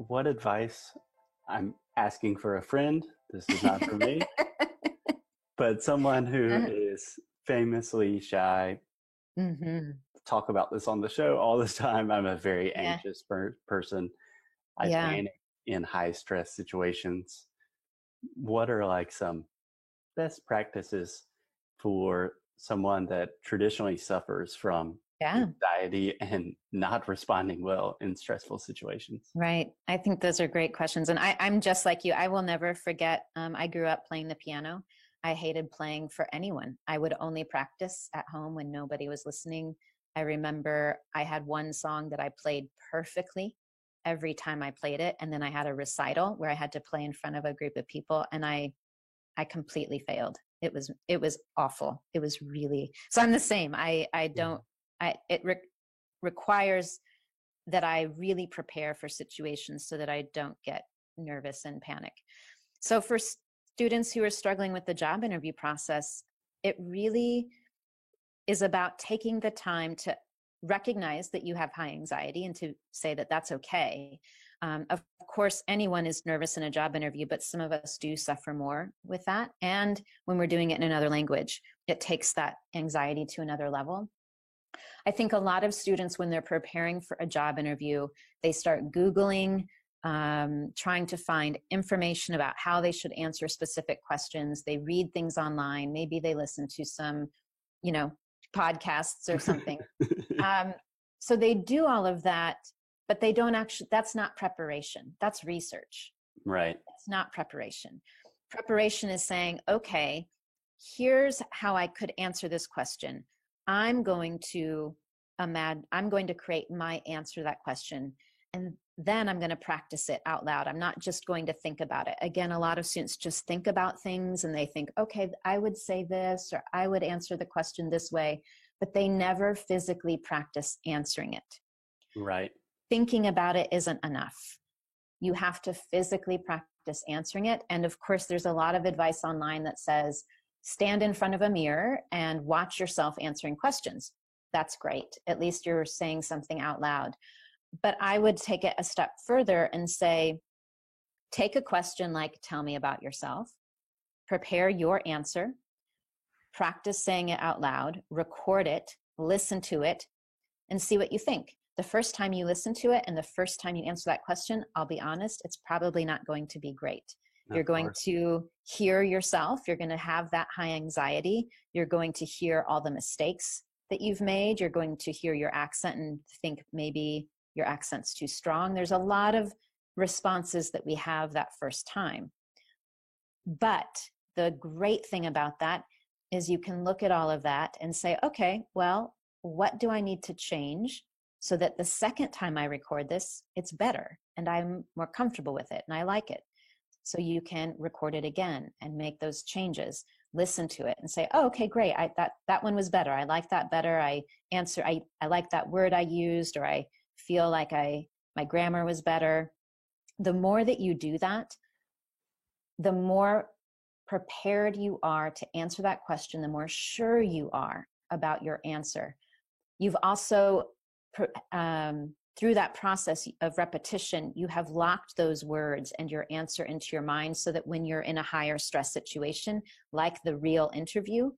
what advice? I'm asking for a friend. This is not for me, but someone who is famously shy. hmm Talk about this on the show all the time. I'm a very Yeah. anxious person. I Yeah. panic in high stress situations. What are like some best practices for someone that traditionally suffers from Yeah. anxiety and not responding well in stressful situations? Right. I think those are great questions. And I'm just like you. I will never forget. I grew up playing the piano. I hated playing for anyone. I would only practice at home when nobody was listening. I remember I had one song that I played perfectly every time I played it. And then I had a recital where I had to play in front of a group of people. And I completely failed. It was awful. It was really, so I'm the same. I Yeah. don't, requires that I really prepare for situations so that I don't get nervous and panic. So for students who are struggling with the job interview process, it really is about taking the time to recognize that you have high anxiety and to say that that's okay. Of course, anyone is nervous in a job interview, but some of us do suffer more with that. And when we're doing it in another language, it takes that anxiety to another level. I think a lot of students, when they're preparing for a job interview, they start Googling, trying to find information about how they should answer specific questions. They read things online. Maybe they listen to some, you know, podcasts or something. Um, so they do all of that, but they don't actually, that's not preparation. That's research. Right. It's not preparation. Preparation is saying, okay, here's how I could answer this question. I'm going to I'm going to create my answer to that question. And then I'm going to practice it out loud. I'm not just going to think about it. Again, a lot of students just think about things and they think, okay, I would say this, or I would answer the question this way, but they never physically practice answering it. Right. Thinking about it isn't enough. You have to physically practice answering it. And of course, there's a lot of advice online that says, stand in front of a mirror and watch yourself answering questions. That's great. At least you're saying something out loud. But I would take it a step further and say, take a question like, tell me about yourself, prepare your answer, practice saying it out loud, record it, listen to it, and see what you think. The first time you listen to it and the first time you answer that question, I'll be honest, it's probably not going to be great. You're Of going course. to hear yourself. You're going to have that high anxiety. You're going to hear all the mistakes that you've made. You're going to hear your accent and think maybe your accent's too strong. There's a lot of responses that we have that first time. But the great thing about that is you can look at all of that and say, okay, well, what do I need to change so that the second time I record this, it's better and I'm more comfortable with it and I like it. So you can record it again and make those changes, listen to it and say, oh, okay, great. That one was better. I like that better. I like that word I used, or I feel like my grammar was better. The more that you do that, the more prepared you are to answer that question, the more sure you are about your answer. You've also, through that process of repetition, you have locked those words and your answer into your mind so that when you're in a higher stress situation, like the real interview,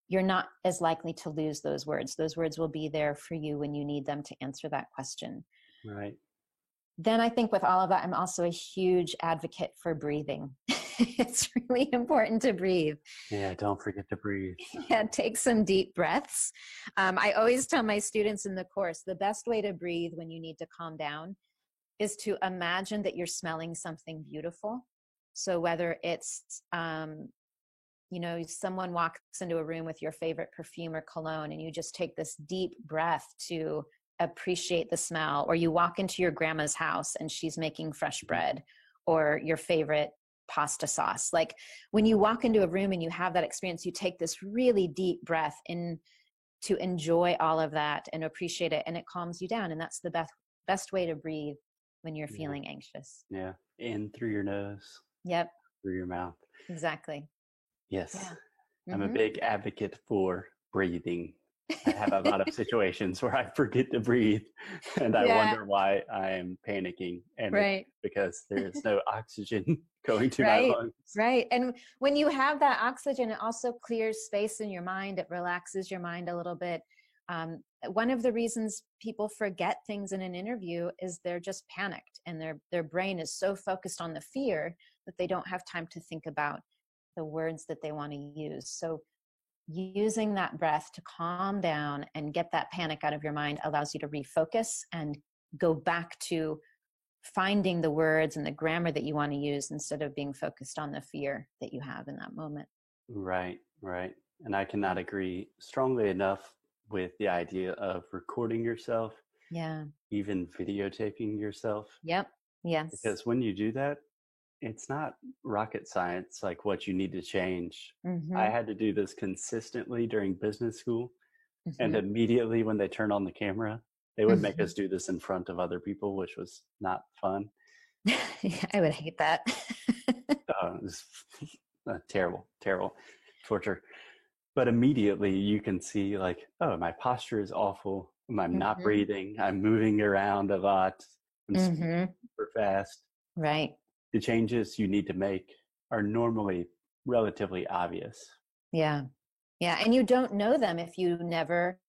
you're not as likely to lose those words. Those words will be there for you when you need them to answer that question. Right. Then I think with all of that, I'm also a huge advocate for breathing. It's really important to breathe. Yeah. Don't forget to breathe. Yeah, take some deep breaths. I always tell my students in the course, the best way to breathe when you need to calm down is to imagine that you're smelling something beautiful. So whether it's, someone walks into a room with your favorite perfume or cologne and you just take this deep breath to appreciate the smell, or you walk into your grandma's house and she's making fresh bread or your favorite pasta sauce. Like when you walk into a room and you have that experience, you take this really deep breath in to enjoy all of that and appreciate it, and it calms you down. And that's the best way to breathe when you're Yeah. feeling anxious. Yeah. In through your nose, Yep, through your mouth. exactly. Yes. Yeah. I'm a Mm-hmm. big advocate for breathing. I have a lot of situations where I forget to breathe and I Yeah, wonder why I am panicking. And it's right. because there is no oxygen going to my Right, lungs. right. And when you have that oxygen, it also clears space in your mind. It relaxes your mind a little bit. One of the reasons people forget things in an interview is they're just panicked, and their brain is so focused on the fear that they don't have time to think about the words that they want to use. So using that breath to calm down and get that panic out of your mind allows you to refocus and go back to finding the words and the grammar that you want to use instead of being focused on the fear that you have in that moment. Right, right. And I cannot agree strongly enough with the idea of recording yourself, Yeah. even videotaping yourself, Yep. Yes. because when you do that, it's not rocket science like what you need to change. I Mm-hmm. had to do this consistently during business school, and Mm-hmm. immediately when they turned on the camera, they would make Mm-hmm. us do this in front of other people, which was not fun. Yeah, I would hate that. It was terrible, terrible torture. But immediately you can see, like, oh, my posture is awful. I'm not Mm-hmm. breathing. I'm moving around a lot. I'm speaking Mm-hmm. super fast. Right. The changes you need to make are normally relatively obvious. Yeah. Yeah. And you don't know them if you never,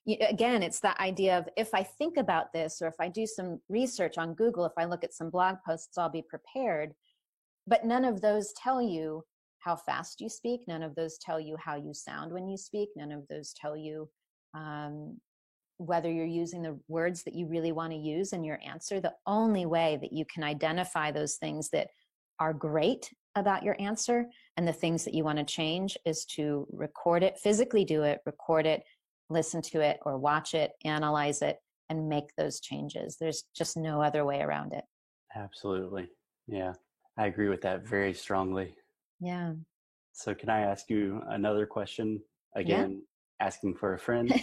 again, it's that idea of if I think about this or if I do some research on Google, if I look at some blog posts, I'll be prepared. But none of those tell you how fast you speak. None of those tell you how you sound when you speak. None of those tell you um, whether you're using the words that you really want to use in your answer. The only way that you can identify those things that are great about your answer and the things that you want to change is to record it, physically do it, record it, listen to it, or watch it, analyze it, and make those changes. There's just no other way around it. Absolutely. Yeah, I agree with that very strongly. Yeah. So, can I ask you another question? Yeah. Again, asking for a friend.